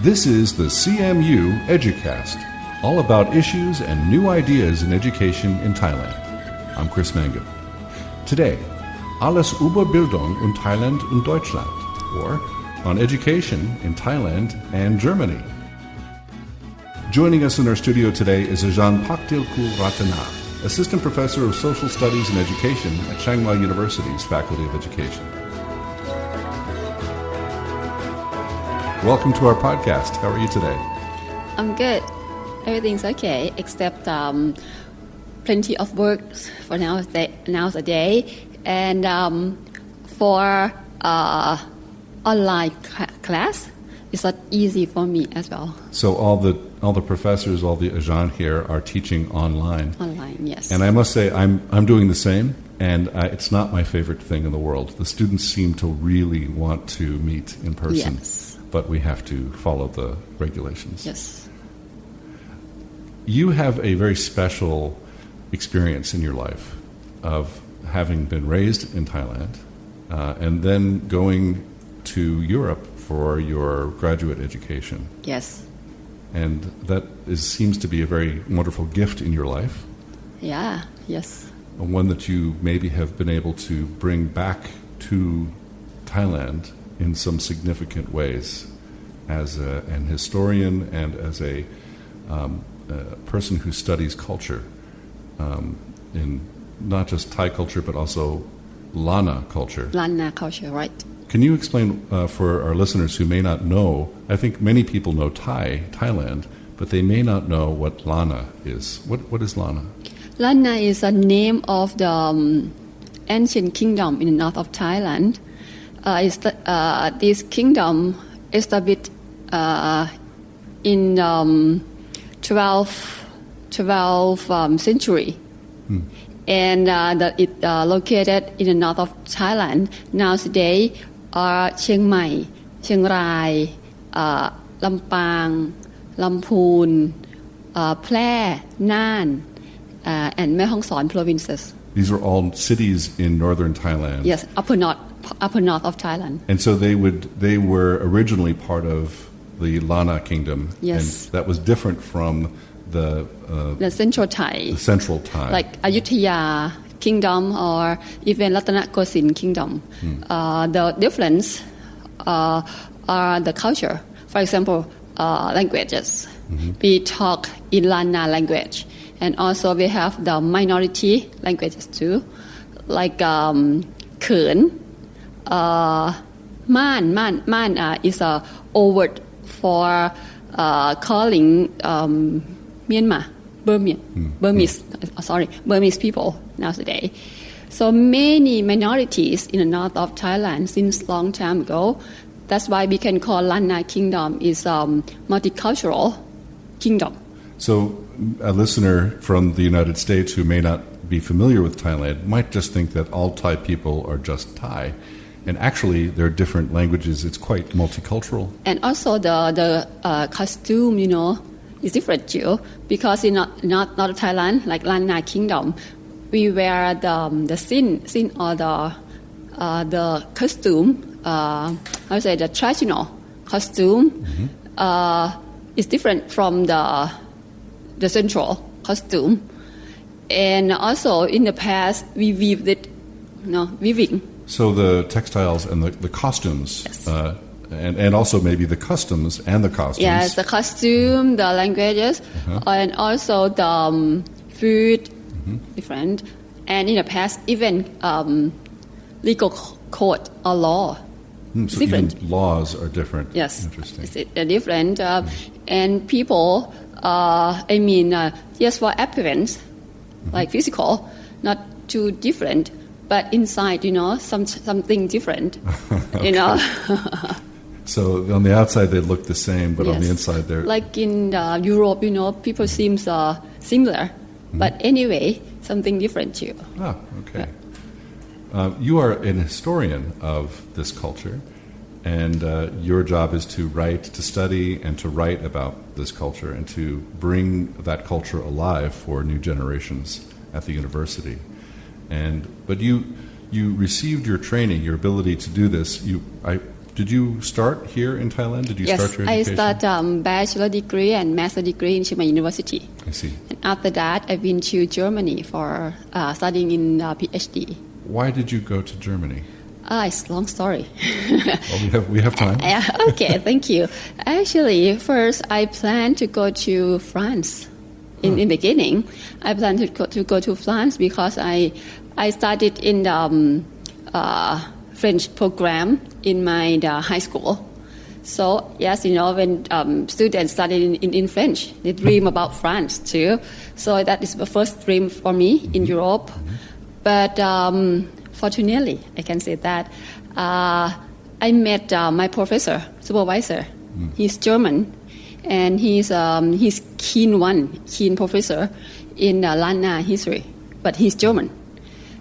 This is the CMU EDUcast, all about issues and new ideas in education in Thailand. I'm Chris Mangum. Today, alles über Bildung in Thailand und Deutschland, or on education in Thailand and Germany. Joining us in our studio today is Dr.Pakdeekul Ratana, Assistant Professor of Social Studies and Education at Chiang Mai University's Faculty of Education. Welcome to our podcast. How are you today? I'm good. Everything's okay, except plenty of work for nowadays, and for online class, it's not easy for me as well. So all the professors, all the agents here are teaching online. Online, yes. And I must say, I'm doing the same, and it's not my favorite thing in the world. The students seem to really want to meet in person. Yes. But we have to follow the regulations. Yes. You have a very special experience in your life of having been raised in Thailand and then going to Europe for your graduate education. Yes. And that seems to be a very wonderful gift in your life. Yeah, yes. One that you maybe have been able to bring back to Thailand in some significant ways as an historian and as a person who studies culture in not just Thai culture but also Lana culture. Lana culture, right. Can you explain for our listeners who may not know, I think many people know Thailand, but they may not know what Lana is. What is Lana? Lana is a name of the ancient kingdom in the north of Thailand. This kingdom established in 12th century, and it located in the north of Thailand. Nowadays, Chiang Mai, Chiang Rai, Lampang, Lamphun, Phrae, Nan, and Mae Hong Son provinces. These are all cities in northern Thailand. Yes, upper north of Thailand. And so they were originally part of the Lana kingdom. Yes. And that was different from the central Thai. The central Thai. Like Ayutthaya kingdom or even Ratanakosin kingdom. The difference are the culture. For example, languages. We talk in Lana language. And also we have the minority languages too. Like Khön. Man is a old word for calling Myanmar, Burmese people nowadays. So many minorities in the north of Thailand since long time ago. That's why we can call Lana Kingdom is multicultural kingdom. So a listener from the United States who may not be familiar with Thailand might just think that all Thai people are just Thai. And actually, there are different languages. It's quite multicultural. And also the costume, is different too. Because in not Thailand, like Lana Kingdom, we wear the sin or the costume. The traditional costume is different from the central costume. And also in the past, we weaved it, weaving. So the textiles and the costumes, yes. and also maybe the customs and the costumes. Yes, the costume, the languages, and also the food, different. And in the past, even legal code or law is different. Even laws are different. Yes, interesting. It's different, and people. Yes, for appearance, like physical, not too different. But inside, something different, So on the outside they look the same, but yes. On the inside they're... Like in Europe, people seem similar. But anyway, something different too. Ah, okay. Yeah. You are an historian of this culture, and your job is to study and to write about this culture and to bring that culture alive for new generations at the university. But you received your training, your ability to do this. Did you start here in Thailand? Did you start your education? Yes, I start bachelor degree and master degree in Chiang Mai University. I see. And after that, I've been to Germany for studying in PhD. Why did you go to Germany? It's a long story. Well, we have time. Okay, thank you. Actually, first I planned to go to France. In the beginning, I planned to go to France because I started in the French program in my high school. So yes, when students study in French, they dream about France too. So that is the first dream for me in Europe. But fortunately, I can say that I met my supervisor. He's German, and he's keen professor in Lana history, but he's German.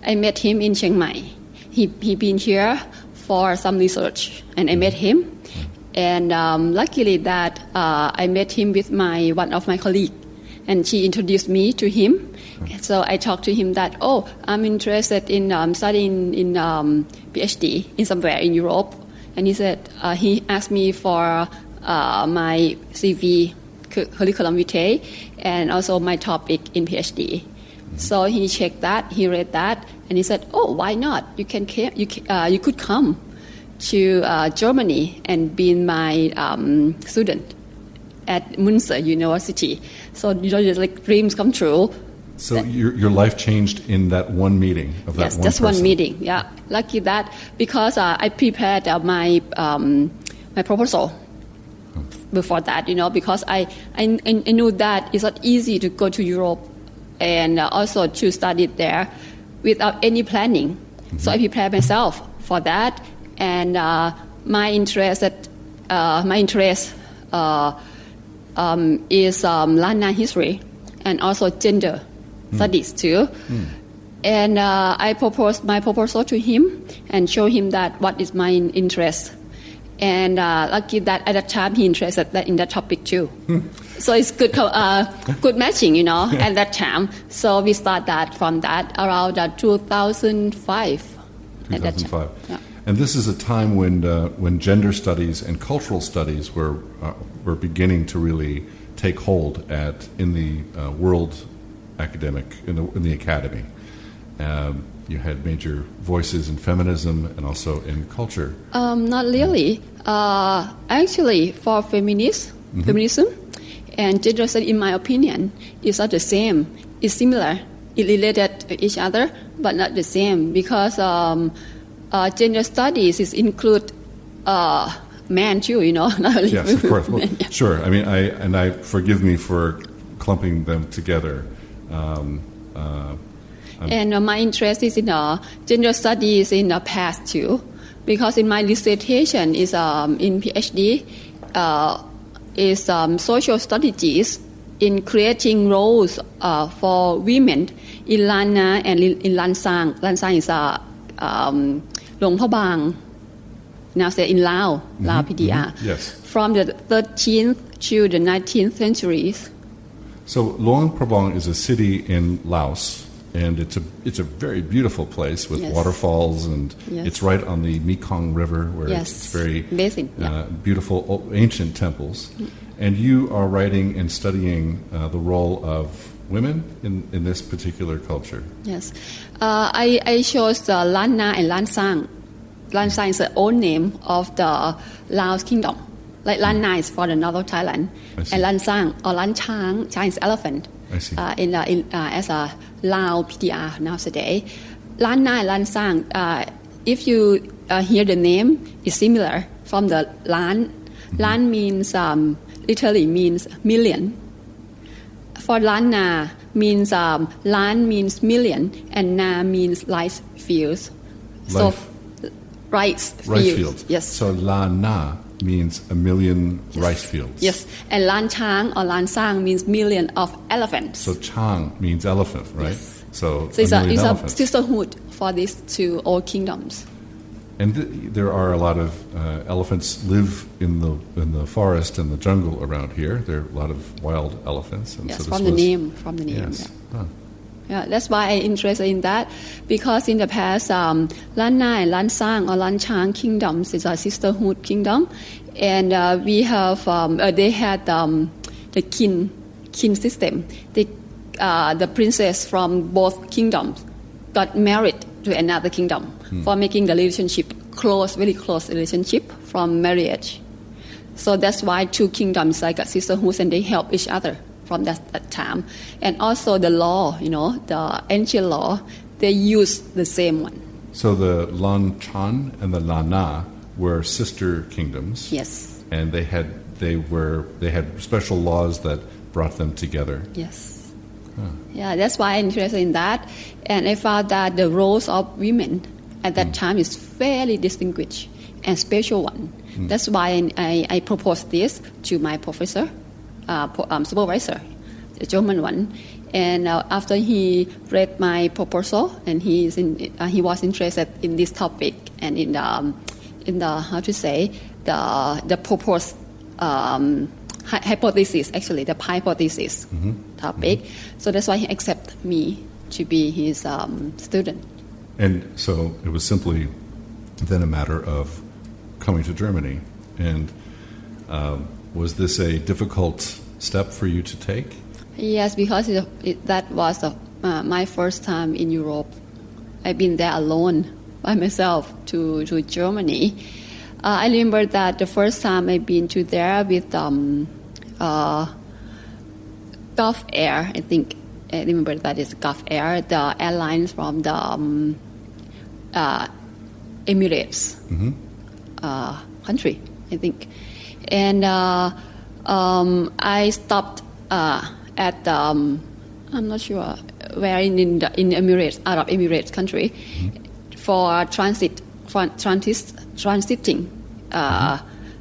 I met him in Chiang Mai. He been here for some research, and I met him. And luckily that I met him with one of my colleagues, and she introduced me to him. So I talked to him that, I'm interested in studying in PhD in somewhere in Europe. And he said, he asked me for my CV, curriculum vitae, and also my topic in PhD. So he checked that, he read that, and he said, why not? You could come to Germany and be my student at Münster University. So like dreams come true. So your life changed in that one meeting of that yes, one just person. one meeting. Yeah, lucky that because I prepared my proposal before that. Because I knew that it's not easy to go to Europe and also to study there without any planning. So I prepared myself for that, and my interest is Lana history and also gender studies too. And I proposed my proposal to him and show him that what is my interest. And lucky that at that time he interested in that topic too. So it's good matching, at that time. So we start that from that around 2005. 2005. Yeah. And this is a time when gender studies and cultural studies were beginning to really take hold in the world academic in the academy. You had major voices in feminism and also in culture. Not really. Actually, for feminism and gender study, in my opinion, is not the same. It's similar. It related to each other, but not the same because gender studies include men too. Not only yes, of course. Well, men, yeah. Sure. I mean, I forgive me for clumping them together. And my interest is in gender studies in the past too, because in my dissertation is in PhD is social strategies in creating roles for women in Lana and in Lansang. Lansang is Long Pha Bang, now say in Lao PDR. Yes. From the 13th to the 19th centuries. So Luang Prabang is a city in Laos. And it's a very beautiful place with waterfalls, and it's right on the Mekong River, where it's very beautiful ancient temples. And you are writing and studying the role of women in this particular culture. Yes, I chose Lana and Lansang. Lansang is the old name of the Laos kingdom. Like Lana is for the north of Thailand, and Lansang or Lanchang, Chang is elephant. I see. As a Lao PDR nowadays. Lana and Lansang, if you hear the name, it's similar from the Lan. Lan means, literally means million. For Lana means, Lan means million, and Na means rice fields. So, rice fields. Yes. So Lana means a million rice fields. Yes, and Lan Chang or Lan Sang means million of elephants. So Chang means elephant, right? Yes. So it's a sisterhood for these two old kingdoms. And there are a lot of elephants live in the forest and the jungle around here. There are a lot of wild elephants. And yes, so from the name. Yes. Yeah. Huh. Yeah, that's why I'm interested in that, because in the past, Lan Na and Lan Sang or Lan Chang kingdoms is a sisterhood kingdom, and we have they had the kin system. The princess from both kingdoms got married to another kingdom for making the relationship close, very close relationship from marriage. So that's why two kingdoms like a sisterhood, and they help each other from that time. And also the law, the ancient law, they use the same one. So the Lan Chan and the Lan Na were sister kingdoms. Yes. And they had special laws that brought them together. Yes. Yeah, that's why I'm interested in that. And I found that the roles of women at that time is fairly distinguished and special one. That's why I proposed this to my professor, supervisor, the German one. And after he read my proposal, and he was interested in this topic and in the how to say the proposed hypothesis, actually the hypothesis topic. So that's why he accepted me to be his student. And so it was simply then a matter of coming to Germany. And was this a difficult step for you to take? Yes, because that was my first time in Europe. I've been there alone by myself to Germany. I remember that the first time I've been to there with Gulf Air, I think. I remember that is Gulf Air, the airlines from the Emirates country, I think. And I stopped at I'm not sure where in the Emirates, Arab Emirates country, for transiting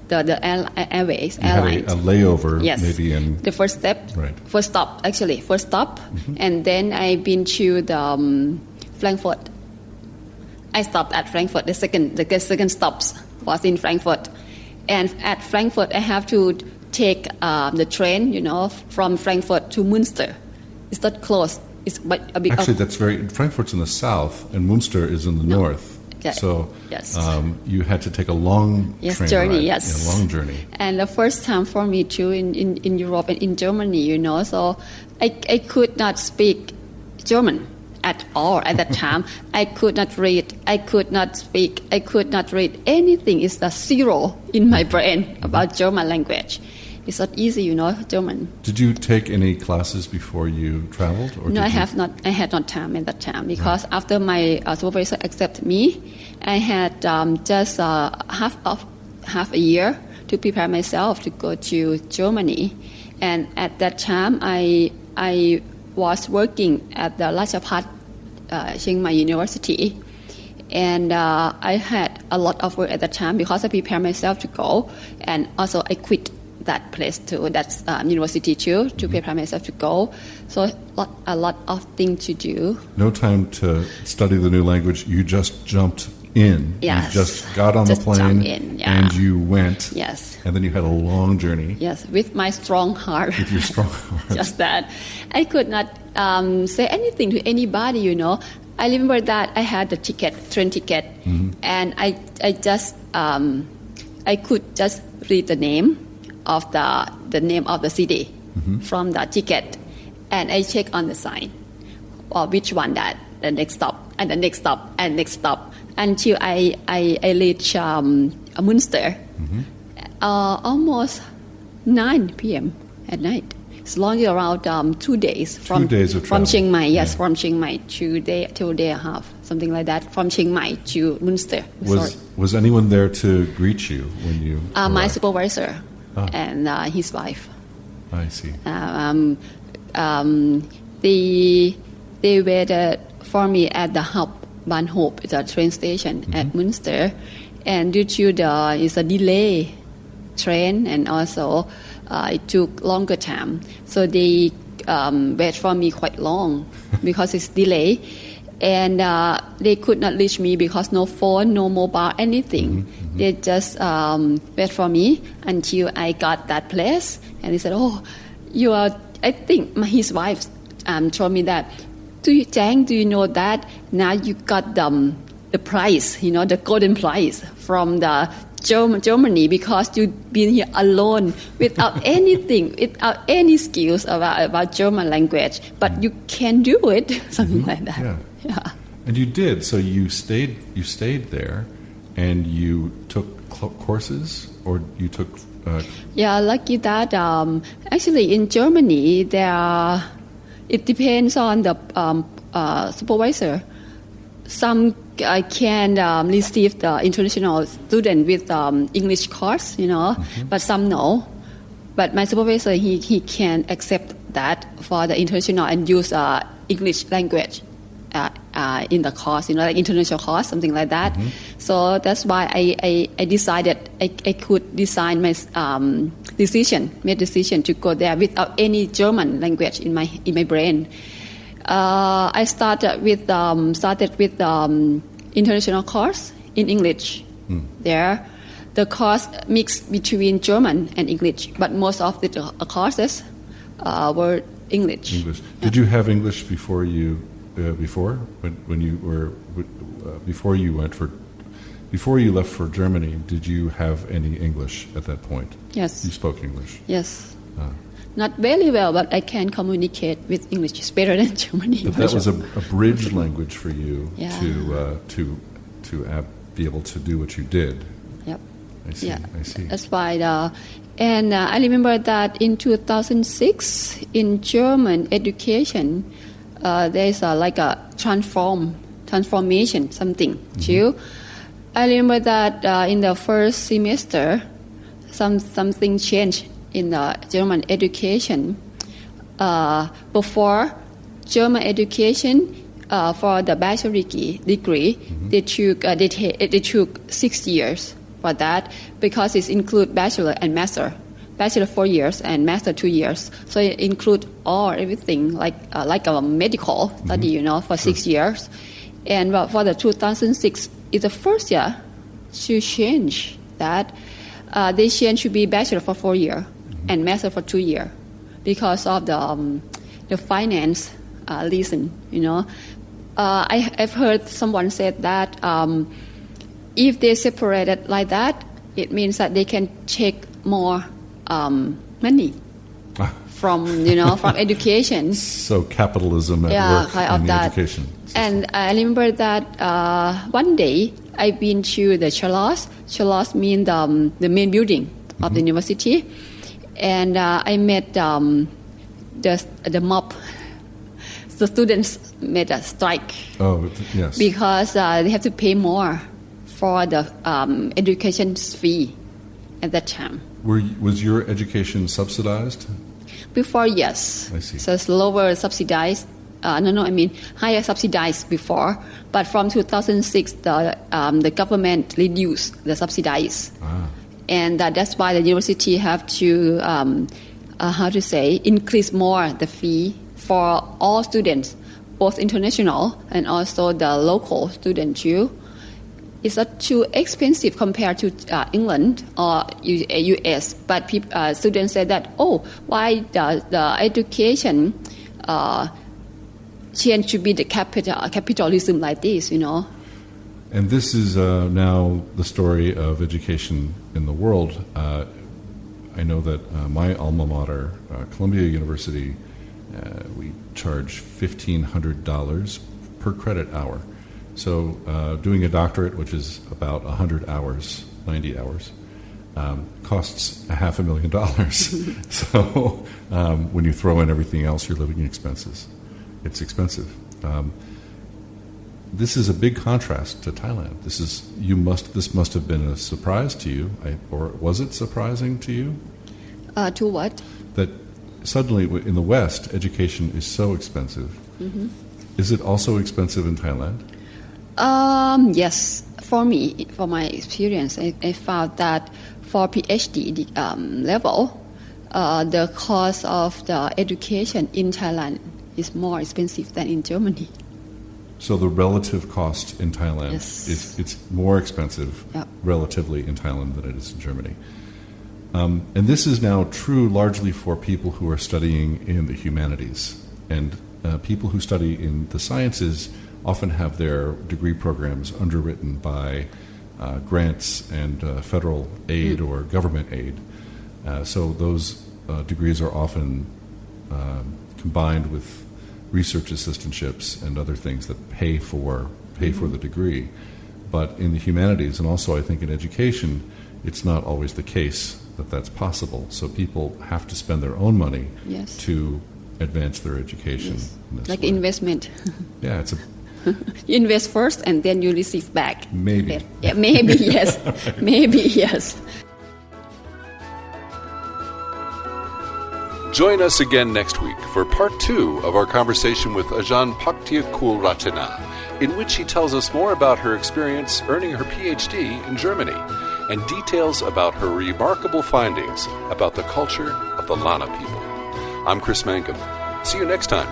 the airways, airlines. Had a layover, yes. Maybe in the first stop, and then I've been to the Frankfurt. I stopped at Frankfurt. The second stops was in Frankfurt, and at Frankfurt I have to take the train, from Frankfurt to Münster. It's not close. It's a big. Actually, that's Frankfurt's in the south, and Münster is in the north. Okay. So yes. You had to take a long train journey. ride. Yes, a long journey. And the first time for me too in Europe and in Germany, so I could not speak German at all at that time. I could not read. I could not speak. I could not read anything. It's the zero in my brain about German language. It's not easy, German. Did you take any classes before you traveled? Or no, I have not. I had not time at that time because after my supervisor accepted me, I had just half a year to prepare myself to go to Germany, and at that time I was working at the Rajapat Chiang Mai University, and I had a lot of work at that time because I prepared myself to go, and also I quit that place too, that university too, to prepare myself to go. So a lot of things to do. No time to study the new language. You just jumped in. Yes. You just got on the plane and you went. Yes. And then you had a long journey. Yes, with my strong heart. With your strong heart. Just that. I could not say anything to anybody, I remember that I had the train ticket, and I just I could just read the name of the name of the city from the ticket, and I check on the sign, or which one that the next stop and the next stop and next stop until I reach Münster, almost 9 p.m. at night. It's long around 2 days from 2 days of from travel. Chiang Mai. Yes, from Chiang Mai 2 day and a half, something like that. From Chiang Mai to Münster. Was anyone there to greet you when you? My supervisor and his wife. I see. They waited for me at the Bahnhof, the train station at Münster, and due to it's a delay train, and also it took longer time, so they wait for me quite long because it's delay, and they could not reach me because no phone, no mobile, anything. They just wait for me until I got that place, and they said, "Oh, you are." I think his wife told me that do you know that now you got the prize, the golden prize from the Germany because you've been here alone without anything, without any skills about German language, but you can do it, something like that. Yeah. And you did. So you stayed there, and you took courses, or you took. Yeah, lucky that actually in Germany it depends on the supervisor. Some can receive the international student with English course, but some no. But my supervisor he can accept that for the international and use English language in the course, like international course, something like that. So that's why I decided I could design my made decision to go there without any German language in my brain. I started with international course in English. There, the course mixed between German and English, but most of the courses were English. Did you have English before you when you were before you left for Germany? Did you have any English at that point? Yes. You spoke English. Yes. Not very well, but I can communicate with English. It's better than Germany. But that was a bridge language for you to be able to do what you did. Yep. I see. Yeah. I see. That's why. And I remember that in 2006 in German education, there is like a transformation something too. I remember that in the first semester, something changed in the German education. Before German education, for the bachelor degree, they took 6 years for that because it includes bachelor and master. Bachelor 4 years and master 2 years. So it includes everything like a medical study, for 6 years. And for the 2006 is the first year to change that. They changed to be bachelor for 4 years and master for 2 years because of the finance reason. I've heard someone said that if they separate it like that, it means that they can take more money from education. So capitalism at work in the education system. And I remember that one day I've been to the Chalos. Chalos means the main building of the university, and I met the mob. The students made a strike. Oh, yes. Because they have to pay more for the education fee at that time. Was your education subsidized? Before, yes. I see. So it's lower subsidized. Higher subsidized before. But from 2006, the government reduced the subsidies. And that's why the university have to, increase more the fee for all students, both international and also the local student too. It's not too expensive compared to England or US, but students say that, why the education change to be the capitalism like this, And this is now the story of education in the world. I know that my alma mater, Columbia University, we charge $1,500 per credit hour. So doing a doctorate, which is about 100 hours, 90 hours, costs $500,000. So when you throw in everything else, your living expenses, it's expensive. This is a big contrast to Thailand. This must have been a surprise to you, or was it surprising to you? To what? That suddenly in the West, education is so expensive. Is it also expensive in Thailand? Yes, for me, for my experience, I found that for PhD level, the cost of the education in Thailand is more expensive than in Germany. So the relative cost in Thailand it's more expensive relatively in Thailand than it is in Germany. And this is now true largely for people who are studying in the humanities. And people who study in the sciences often have their degree programs underwritten by grants and federal aid or government aid. So those degrees are often combined with research assistantships and other things that pay for the degree. But in the humanities, and also I think in education, it's not always the case that that's possible. So people have to spend their own money to advance their education. In this like way. Investment. Yeah, it's a You invest first and then you receive back. maybe. Yeah, maybe yes. Maybe yes. Join us again next week for part 2 of our conversation with Dr.Pakdeekul Ratana, in which she tells us more about her experience earning her PhD in Germany and details about her remarkable findings about the culture of the Lana people. I'm Chris Mangum. See you next time